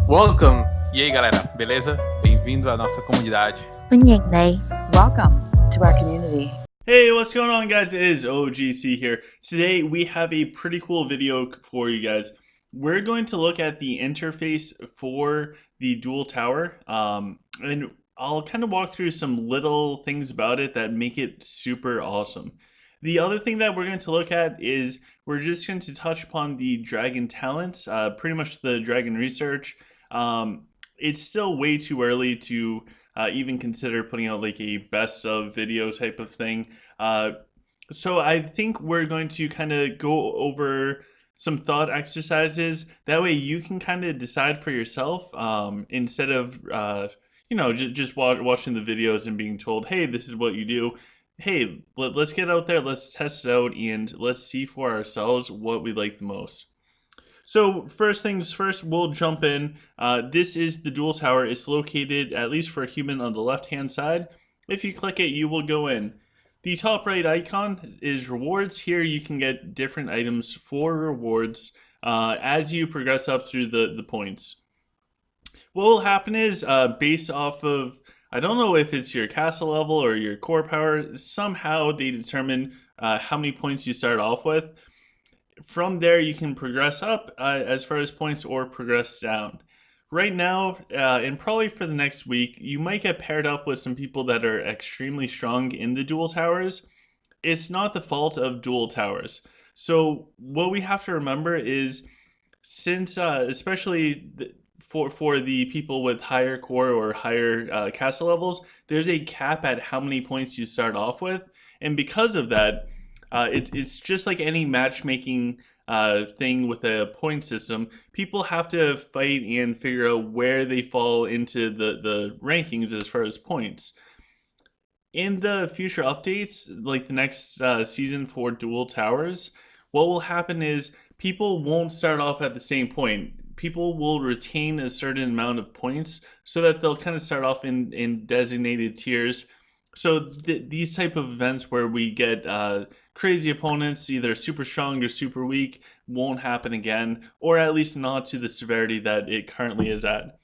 Welcome! E aí, galera, beleza? Bem-vindo à nossa comunidade. Welcome to our community. Hey, what's going on, guys? It is OGC here. Today we have a pretty cool video for you guys. We're going to look at the interface for the Duel Tower, and I'll kind of walk through some little things about it that make it super awesome. The other thing that we're going to look at is we're just going to touch upon the dragon talents, pretty much the dragon research. It's still way too early to even consider putting out like a best of video type of thing. So I think we're going to kind of go over some thought exercises. That way you can kind of decide for yourself instead of just watching the videos and being told, hey, this is what you do. Hey, let's get out there, let's test it out, and let's see for ourselves what we like the most. So first things first, we'll jump in. This is the Duel Tower. It's located, at least for a human, on the left-hand side. If you click it, you will go in. The top right icon is rewards. Here you can get different items for rewards as you progress up through the points. What will happen is based off of, I don't know if it's your castle level or your core power, somehow they determine how many points you start off with. From there, you can progress up as far as points or progress down. Right now, and probably for the next week, you might get paired up with some people that are extremely strong in the Duel Towers. It's not the fault of Duel Towers. So what we have to remember is, since especially for the people with higher core or higher castle levels, there's a cap at how many points you start off with, and because of that, it's just like any matchmaking thing with a point system. People have to fight and figure out where they fall into the rankings as far as points. In the future updates, like the next season for Duel Towers, what will happen is people won't start off at the same point. People will retain a certain amount of points so that they'll kind of start off in designated tiers. So these type of events where we get crazy opponents, either super strong or super weak, won't happen again, or at least not to the severity that it currently is at.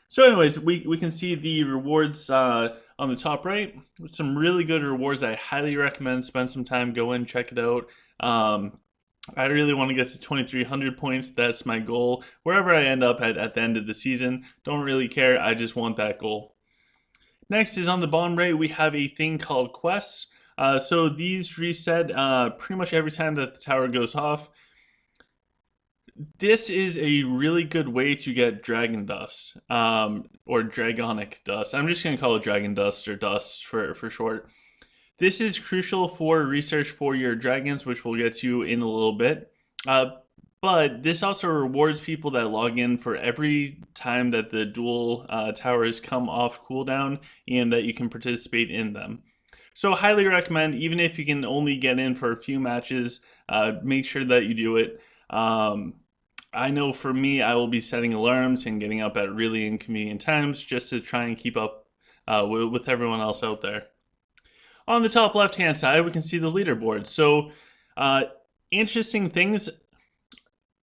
So anyways, we can see the rewards on the top right. Some really good rewards. I highly recommend spend some time, go in, check it out. I really want to get to 2,300 points. That's my goal. Wherever I end up at the end of the season, don't really care. I just want that goal. Next is on the bottom right, we have a thing called quests. So these reset pretty much every time that the tower goes off. This is a really good way to get dragon dust, or dragonic dust. I'm just going to call it dragon dust or dust for short. This is crucial for research for your dragons, which we'll get to in a little bit. But this also rewards people that log in for every time that the Duel Towers come off cooldown and that you can participate in them. So highly recommend, even if you can only get in for a few matches, make sure that you do it. I know for me, I will be setting alarms and getting up at really inconvenient times just to try and keep up with everyone else out there. On the top left-hand side, we can see the leaderboard. So interesting things.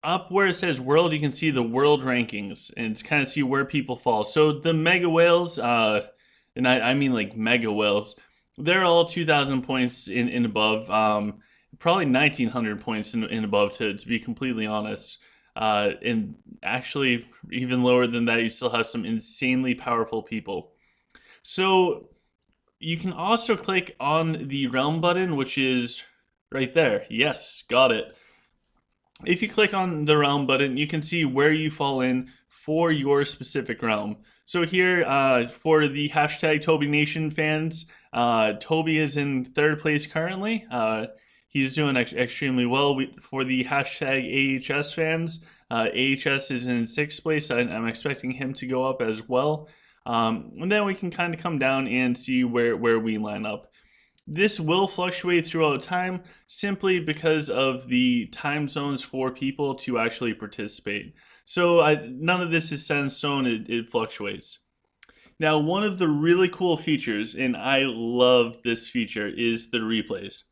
Up where it says world, you can see the world rankings and kind of see where people fall. So the mega whales, and I mean like mega whales, they're all 2,000 points in above, probably 1,900 points in above to be completely honest. And actually even lower than that, you still have some insanely powerful people. So you can also click on the realm button, which is right there. Yes, got it. If you click on the realm button, you can see where you fall in for your specific realm. So here, for the hashtag Toby Nation fans, Toby is in third place currently. He's doing extremely well. For the hashtag AHS fans, AHS is in sixth place. I'm expecting him to go up as well. And then we can kind of come down and see where we line up. This will fluctuate throughout time simply because of the time zones for people to actually participate. So none of this is set in stone, it fluctuates. Now, one of the really cool features, and I love this feature, is the replays.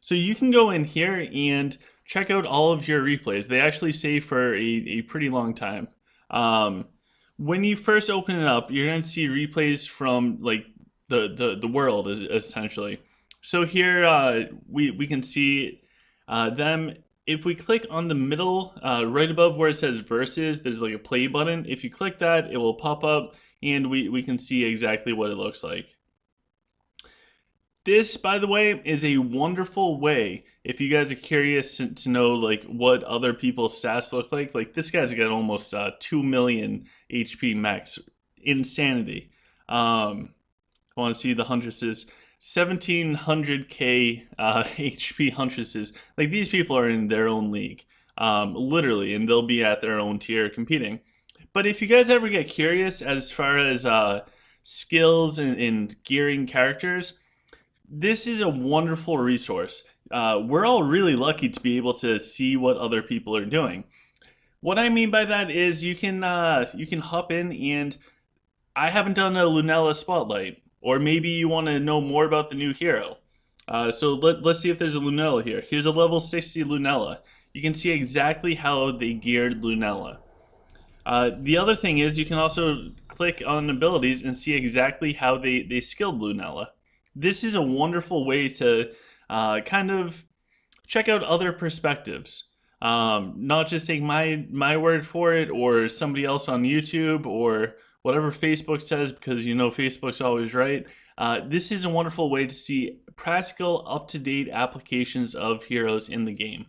So you can go in here and check out all of your replays. They actually save for a pretty long time. when you first open it up, you're going to see replays from like the world essentially. So here we can see them. If we click on the middle, right above where it says versus, there's like a play button. If you click that, it will pop up and we can see exactly what it looks like. This, by the way, is a wonderful way if you guys are curious to know like what other people's stats look like. Like this guy's got almost 2 million HP max. Insanity. I want to see the huntresses. 1700k HP huntresses. Like these people are in their own league, literally, and they'll be at their own tier competing. But if you guys ever get curious as far as skills and gearing characters, this is a wonderful resource. We're all really lucky to be able to see what other people are doing. What I mean by that is you can hop in, and I haven't done a Lunella spotlight, or maybe you want to know more about the new hero. So let's see if there's a Lunella here. Here's a level 60 Lunella. You can see exactly how they geared Lunella. The other thing is you can also click on abilities and see exactly how they skilled Lunella. This is a wonderful way to kind of check out other perspectives. Not just take my word for it or somebody else on YouTube or whatever Facebook says, because you know Facebook's always right. This is a wonderful way to see practical, up-to-date applications of heroes in the game.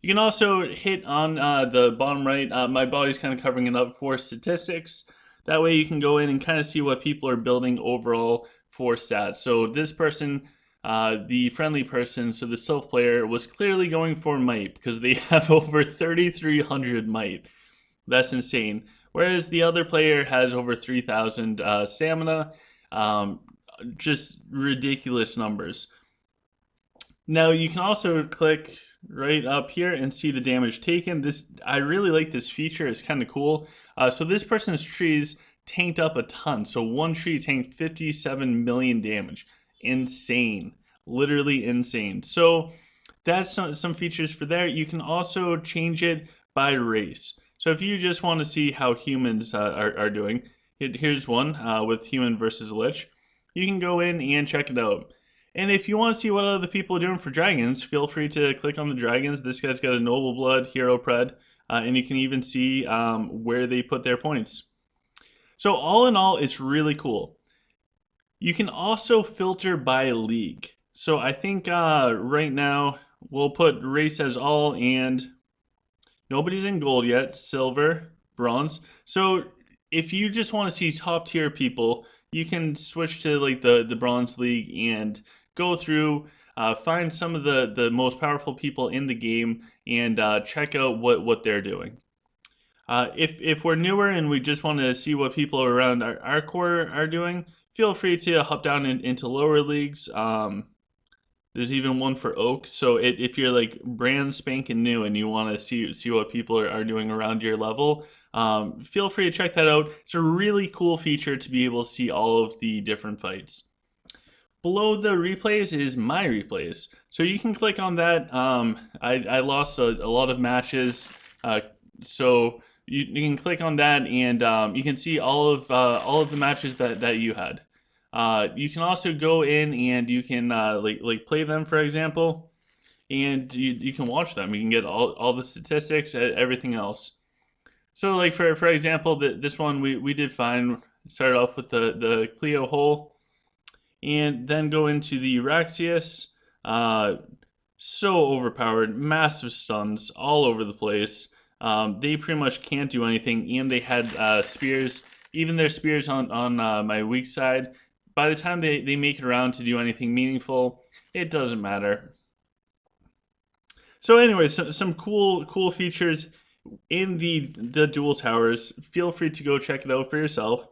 You can also hit on the bottom right. My body's kind of covering it up for statistics. That way you can go in and kind of see what people are building overall for stats. So this person, the friendly person, so the Sylph player, was clearly going for might because they have over 3,300 might. That's insane. Whereas the other player has over 3,000 stamina. Just ridiculous numbers. Now you can also click right up here and see the damage taken. I really like this feature. It's kind of cool. So this person's trees tanked up a ton. So one tree tanked 57 million damage. Insane. Literally insane. So that's some features for there. You can also change it by race. So if you just want to see how humans are doing, here's one with human versus lich. You can go in and check it out. And if you want to see what other people are doing for dragons, feel free to click on the dragons. This guy's got a noble blood, hero pred, and you can even see where they put their points. So all in all, it's really cool. You can also filter by league. So I think right now we'll put race as all, and nobody's in gold yet, silver, bronze. So if you just want to see top tier people, you can switch to like the bronze league and go through, find some of the most powerful people in the game and check out what they're doing. If we're newer and we just want to see what people around our core are doing, feel free to hop down into lower leagues. There's even one for Oak. So if you're like brand spanking new and you want to see what people are doing around your level, feel free to check that out. It's a really cool feature to be able to see all of the different fights. Below the replays is my replays. So you can click on that. I lost a lot of matches. So you can click on that and you can see all of the matches that you had. You can also go in and you can like play them, for example, and you can watch them. You can get all the statistics, everything else. So like for example, this one we did fine. Started off with the Cleo hole, and then go into the Raxius. So overpowered, massive stuns all over the place. They pretty much can't do anything, and they had spears. Even their spears on my weak side, by the time they make it around to do anything meaningful, it doesn't matter. So anyways, some cool features in the Duel Towers. Feel free to go check it out for yourself.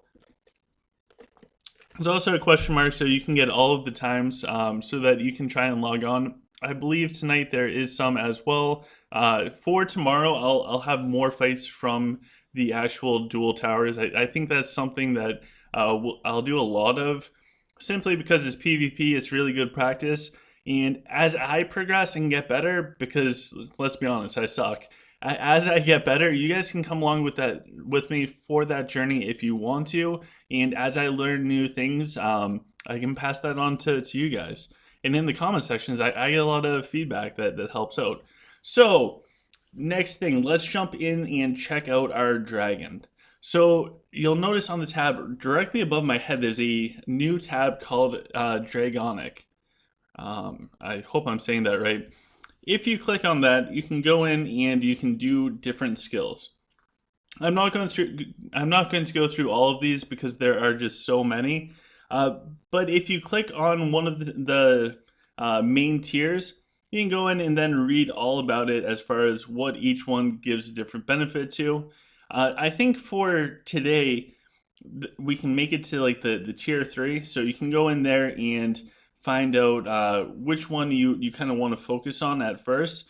There's also a question mark so you can get all of the times so that you can try and log on. I believe tonight there is some as well. For tomorrow, I'll have more fights from the actual Duel Towers. I think that's something that I'll do a lot of, simply because it's PvP, it's really good practice. And as I progress and get better, because let's be honest, I suck. as I get better, you guys can come along with me for that journey if you want to. And as I learn new things, I can pass that on to you guys. And in the comment sections, I get a lot of feedback that helps out. So next thing, let's jump in and check out our dragon. So you'll notice on the tab directly above my head, there's a new tab called Dragonic. I hope I'm saying that right. If you click on that, you can go in and you can do different skills. I'm not going to go through all of these because there are just so many. But if you click on one of the main tiers, you can go in and then read all about it as far as what each one gives different benefit to. I think for today, we can make it to like the tier 3. So you can go in there and find out which one you kind of want to focus on at first.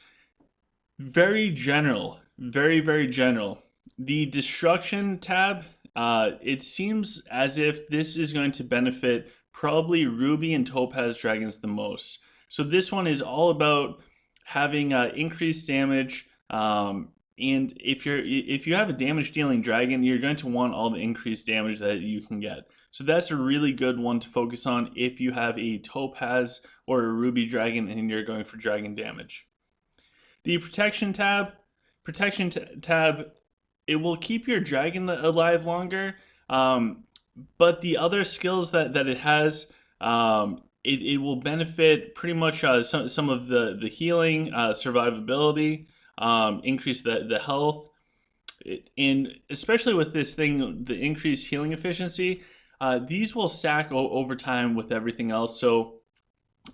Very general, very general. The destruction tab, it seems as if this is going to benefit probably ruby and topaz dragons the most. So this one is all about having increased damage, and if you have a damage dealing dragon, you're going to want all the increased damage that you can get. So that's a really good one to focus on if you have a topaz or a ruby dragon and you're going for dragon damage. The protection tab, it will keep your dragon alive longer, but the other skills that it has, it will benefit pretty much some of the healing, survivability, increase the health, and especially with this thing, the increased healing efficiency, these will stack over time with everything else. So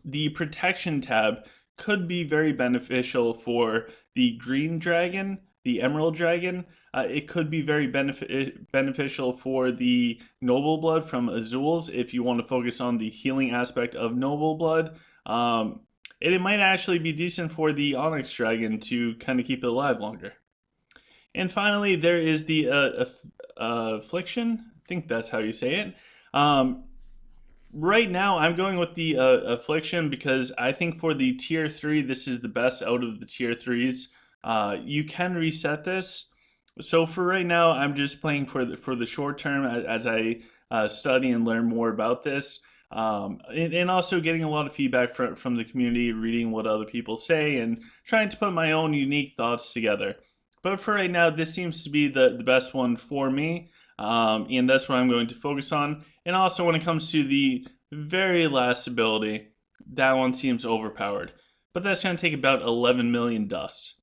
the protection tab could be very beneficial for the green dragon, the emerald dragon. It could be very beneficial for the noble blood from Azul's if you want to focus on the healing aspect of noble blood. And it might actually be decent for the onyx dragon to kind of keep it alive longer. And finally, there is the affliction. I think that's how you say it. Right now, I'm going with the affliction because I think for the tier 3, this is the best out of the tier 3s. You can reset this. So for right now, I'm just playing for the short term as I study and learn more about this. And also getting a lot of feedback from the community, reading what other people say, and trying to put my own unique thoughts together. But for right now, this seems to be the best one for me, and that's what I'm going to focus on. And also when it comes to the very last ability, that one seems overpowered. But that's going to take about 11 million dust.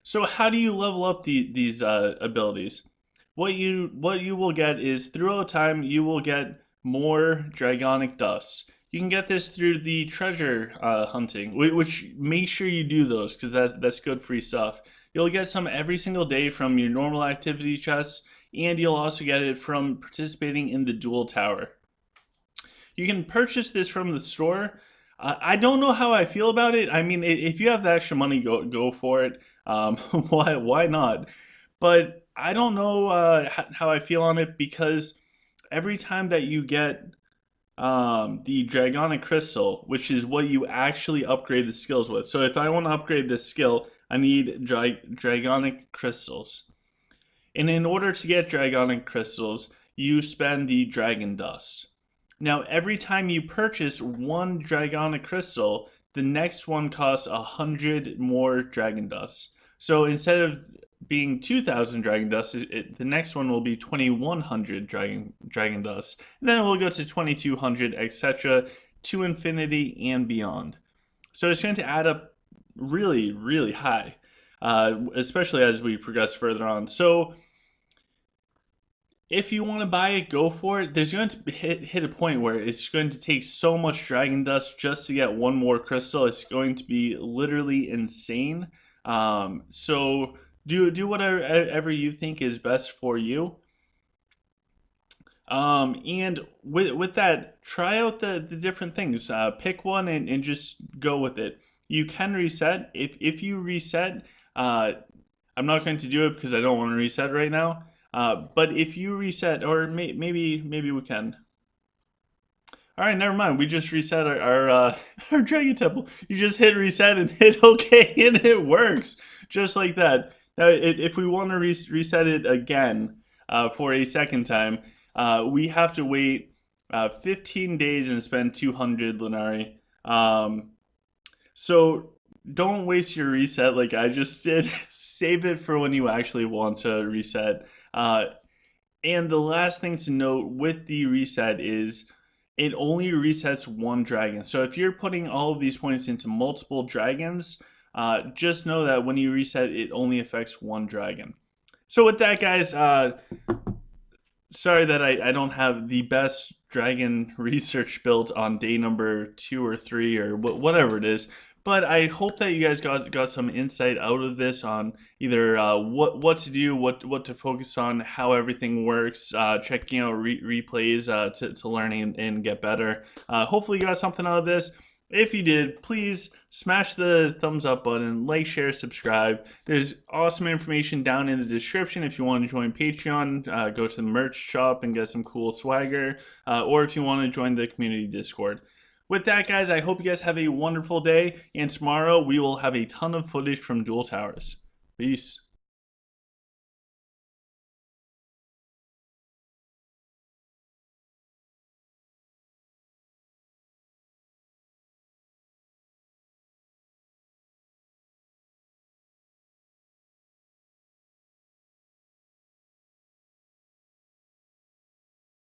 So how do you level up these abilities? What you will get is throughout time, you will get more dragonic dust. You can get this through the treasure hunting, which make sure you do those because that's good free stuff. You'll get some every single day from your normal activity chests, and you'll also get it from participating in the Duel Tower. You can purchase this from the store. I don't know how I feel about it. I mean, if you have the extra money, go for it. Why not? But I don't know how I feel on it because every time that you get the Dragonic Crystal, which is what you actually upgrade the skills with. So if I want to upgrade this skill, I need Dragonic Crystals. And in order to get Dragonic Crystals, you spend the Dragon Dust. Now, every time you purchase one Dragonic Crystal, the next one costs 100 more Dragon Dust. So instead of being 2,000 Dragon Dust, the next one will be 2,100 Dragon Dust. And then it will go to 2,200, etc. to infinity and beyond. So it's going to add up really high, especially as we progress further on. So if you want to buy it, go for it. There's going to hit a point where it's going to take so much Dragon Dust just to get one more crystal. It's going to be literally insane. So do whatever you think is best for you. And with that, try out the different things. Pick one and just go with it. You can reset. If you reset, I'm not going to do it because I don't want to reset right now. But if you reset, or maybe we can. All right, never mind. We just reset our Dragon Temple. You just hit reset and hit OK, and it works just like that. Now, if we want to reset it again for a second time, we have to wait 15 days and spend 200 Lenari. So don't waste your reset like I just did. Save it for when you actually want to reset. And the last thing to note with the reset is it only resets one dragon. So if you're putting all of these points into multiple dragons, just know that when you reset, it only affects one dragon. So with that, guys, sorry that I don't have the best dragon research built on day number 2 or 3 or whatever it is. But I hope that you guys got some insight out of this on either what to do, what to focus on, how everything works, checking out replays to learn and get better. Hopefully you got something out of this. If you did, please smash the thumbs up button, like, share, subscribe. There's awesome information down in the description. If you want to join Patreon, go to the merch shop and get some cool swagger, or if you want to join the community Discord. With that, guys, I hope you guys have a wonderful day, and tomorrow we will have a ton of footage from Duel Towers. Peace.